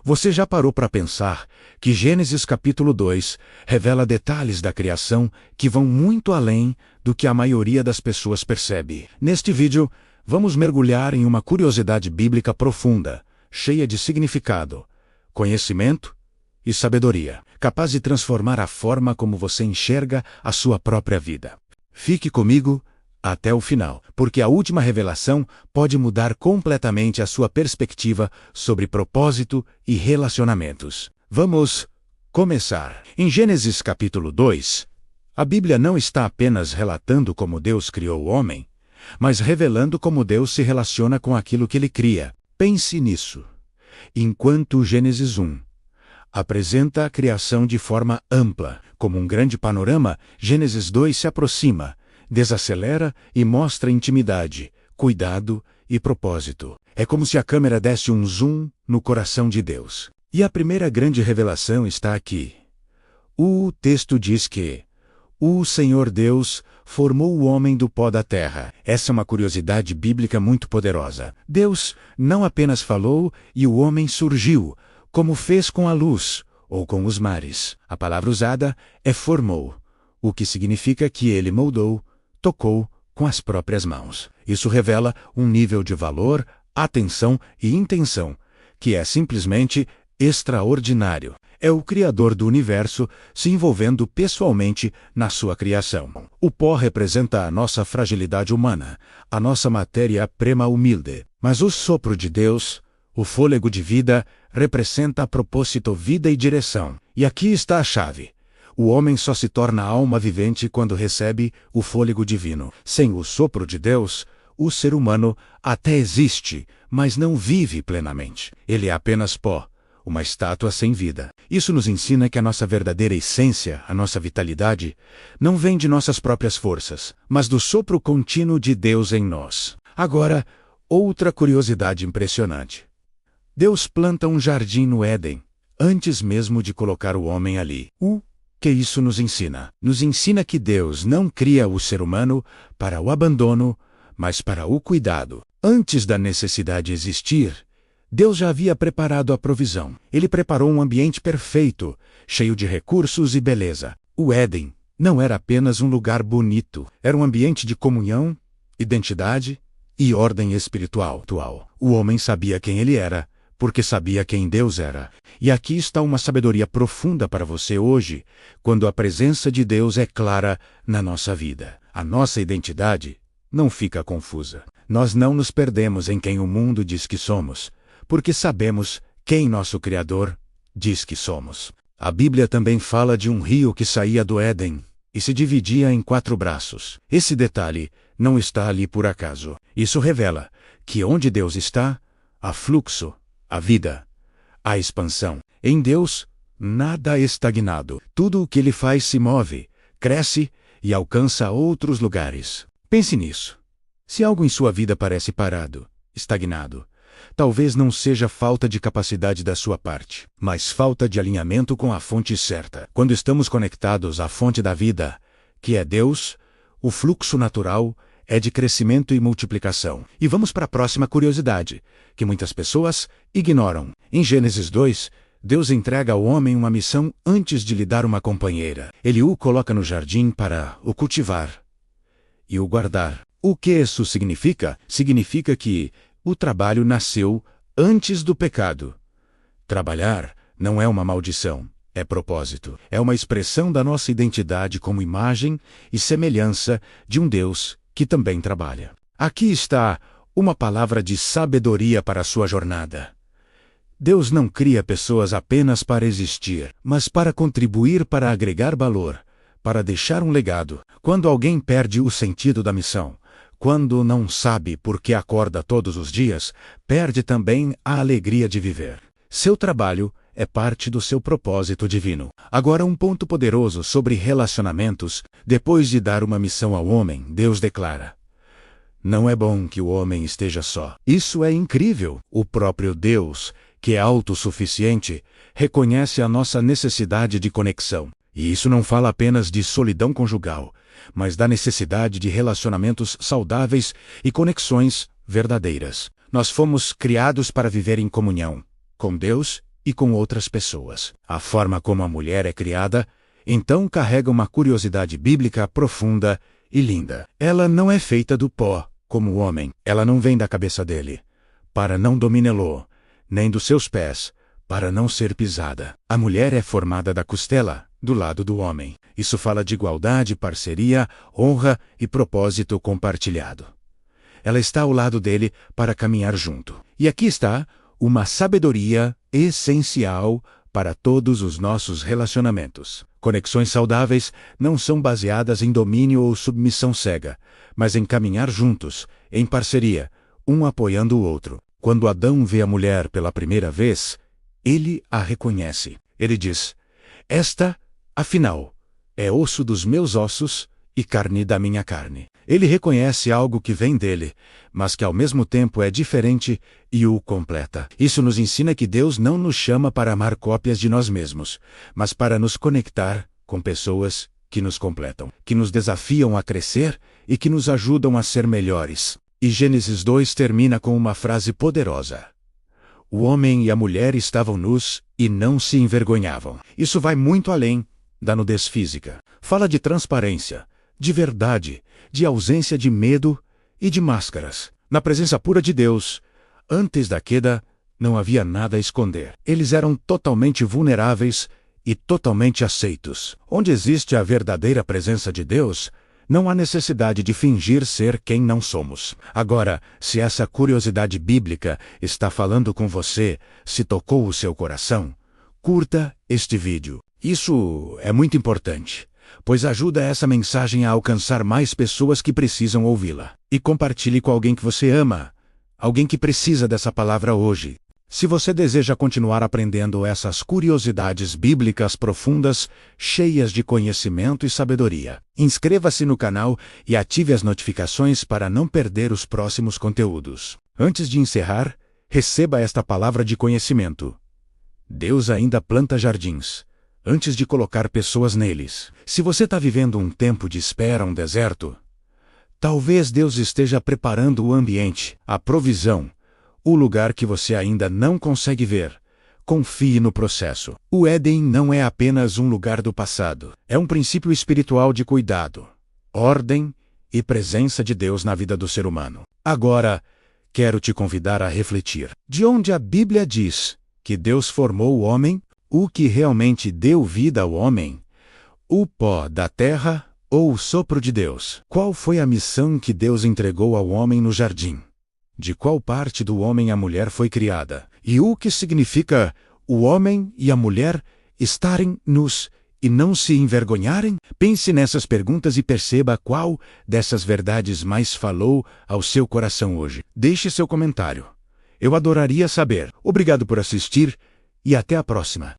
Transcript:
Você já parou para pensar que Gênesis capítulo 2 revela detalhes da criação que vão muito além do que a maioria das pessoas percebe? Neste vídeo, vamos mergulhar em uma curiosidade bíblica profunda, cheia de significado, conhecimento e sabedoria, capaz de transformar a forma como você enxerga a sua própria vida. Fique comigo até o final, porque a última revelação pode mudar completamente a sua perspectiva sobre propósito e relacionamentos. Vamos começar. Em Gênesis capítulo 2, a Bíblia não está apenas relatando como Deus criou o homem, mas revelando como Deus se relaciona com aquilo que ele cria. Pense nisso. Enquanto Gênesis 1 apresenta a criação de forma ampla, como um grande panorama, Gênesis 2 se aproxima, desacelera e mostra intimidade, cuidado e propósito. É como se a câmera desse um zoom no coração de Deus. E a primeira grande revelação está aqui. O texto diz que o Senhor Deus formou o homem do pó da terra. Essa é uma curiosidade bíblica muito poderosa. Deus não apenas falou e o homem surgiu, como fez com a luz ou com os mares. A palavra usada é formou, o que significa que ele moldou, tocou com as próprias mãos. Isso revela um nível de valor, atenção e intenção que é simplesmente extraordinário. É o Criador do universo se envolvendo pessoalmente na sua criação. O pó representa a nossa fragilidade humana, a nossa matéria-prima humilde. Mas o sopro de Deus, o fôlego de vida, representa a propósito, vida e direção. E aqui está a chave. O homem só se torna alma vivente quando recebe o fôlego divino. Sem o sopro de Deus, o ser humano até existe, mas não vive plenamente. Ele é apenas pó, uma estátua sem vida. Isso nos ensina que a nossa verdadeira essência, a nossa vitalidade, não vem de nossas próprias forças, mas do sopro contínuo de Deus em nós. Agora, outra curiosidade impressionante. Deus planta um jardim no Éden, antes mesmo de colocar o homem ali. O que isso nos ensina? Nos ensina que Deus não cria o ser humano para o abandono, mas para o cuidado. Antes da necessidade existir, Deus já havia preparado a provisão. Ele preparou um ambiente perfeito, cheio de recursos e beleza. O Éden não era apenas um lugar bonito, era um ambiente de comunhão, identidade e ordem espiritual. O homem sabia quem ele era, porque sabia quem Deus era. E aqui está uma sabedoria profunda para você hoje, quando a presença de Deus é clara na nossa vida. A nossa identidade não fica confusa. Nós não nos perdemos em quem o mundo diz que somos, porque sabemos quem nosso Criador diz que somos. A Bíblia também fala de um rio que saía do Éden e se dividia em 4 braços. Esse detalhe não está ali por acaso. Isso revela que onde Deus está, há fluxo, a vida, a expansão. Em Deus, nada é estagnado. Tudo o que Ele faz se move, cresce e alcança outros lugares. Pense nisso. Se algo em sua vida parece parado, estagnado, talvez não seja falta de capacidade da sua parte, mas falta de alinhamento com a fonte certa. Quando estamos conectados à fonte da vida, que é Deus, o fluxo natural é de crescimento e multiplicação. E vamos para a próxima curiosidade, que muitas pessoas ignoram. Em Gênesis 2, Deus entrega ao homem uma missão antes de lhe dar uma companheira. Ele o coloca no jardim para o cultivar e o guardar. O que isso significa? Significa que o trabalho nasceu antes do pecado. Trabalhar não é uma maldição, é propósito. É uma expressão da nossa identidade como imagem e semelhança de um Deus que também trabalha. Aqui está uma palavra de sabedoria para a sua jornada. Deus não cria pessoas apenas para existir, mas para contribuir, para agregar valor, para deixar um legado. Quando alguém perde o sentido da missão, quando não sabe por que acorda todos os dias, perde também a alegria de viver. Seu trabalho é parte do seu propósito divino. Agora, um ponto poderoso sobre relacionamentos. Depois de dar uma missão ao homem, Deus declara: não é bom que o homem esteja só. Isso é incrível. O próprio Deus, que é autossuficiente, reconhece a nossa necessidade de conexão. E isso não fala apenas de solidão conjugal, mas da necessidade de relacionamentos saudáveis e conexões verdadeiras. Nós fomos criados para viver em comunhão com Deus e com outras pessoas. A forma como a mulher é criada, então, carrega uma curiosidade bíblica profunda e linda. Ela não é feita do pó, como o homem. Ela não vem da cabeça dele, para não dominá-lo, nem dos seus pés, para não ser pisada. A mulher é formada da costela, do lado do homem. Isso fala de igualdade, parceria, honra e propósito compartilhado. Ela está ao lado dele para caminhar junto. E aqui está uma sabedoria essencial para todos os nossos relacionamentos. Conexões saudáveis não são baseadas em domínio ou submissão cega, mas em caminhar juntos, em parceria, um apoiando o outro. Quando Adão vê a mulher pela primeira vez, ele a reconhece. Ele diz: "Esta, afinal, é osso dos meus ossos e carne da minha carne." Ele reconhece algo que vem dele, mas que ao mesmo tempo é diferente e o completa. Isso nos ensina que Deus não nos chama para amar cópias de nós mesmos, mas para nos conectar com pessoas que nos completam, que nos desafiam a crescer e que nos ajudam a ser melhores. E Gênesis 2 termina com uma frase poderosa: "O homem e a mulher estavam nus e não se envergonhavam." Isso vai muito além da nudez física. Fala de transparência, de verdade, de ausência de medo e de máscaras. Na presença pura de Deus, antes da queda, não havia nada a esconder. Eles eram totalmente vulneráveis e totalmente aceitos. Onde existe a verdadeira presença de Deus, não há necessidade de fingir ser quem não somos. Agora, se essa curiosidade bíblica está falando com você, se tocou o seu coração, curta este vídeo. Isso é muito importante, pois ajuda essa mensagem a alcançar mais pessoas que precisam ouvi-la. E compartilhe com alguém que você ama, alguém que precisa dessa palavra hoje. Se você deseja continuar aprendendo essas curiosidades bíblicas profundas, cheias de conhecimento e sabedoria, inscreva-se no canal e ative as notificações para não perder os próximos conteúdos. Antes de encerrar, receba esta palavra de conhecimento: Deus ainda planta jardins antes de colocar pessoas neles. Se você está vivendo um tempo de espera, um deserto, talvez Deus esteja preparando o ambiente, a provisão, o lugar que você ainda não consegue ver. Confie no processo. O Éden não é apenas um lugar do passado. É um princípio espiritual de cuidado, ordem e presença de Deus na vida do ser humano. Agora, quero te convidar a refletir. De onde a Bíblia diz que Deus formou o homem? O que realmente deu vida ao homem? O pó da terra ou o sopro de Deus? Qual foi a missão que Deus entregou ao homem no jardim? De qual parte do homem a mulher foi criada? E o que significa o homem e a mulher estarem nus e não se envergonharem? Pense nessas perguntas e perceba qual dessas verdades mais falou ao seu coração hoje. Deixe seu comentário. Eu adoraria saber. Obrigado por assistir e até a próxima.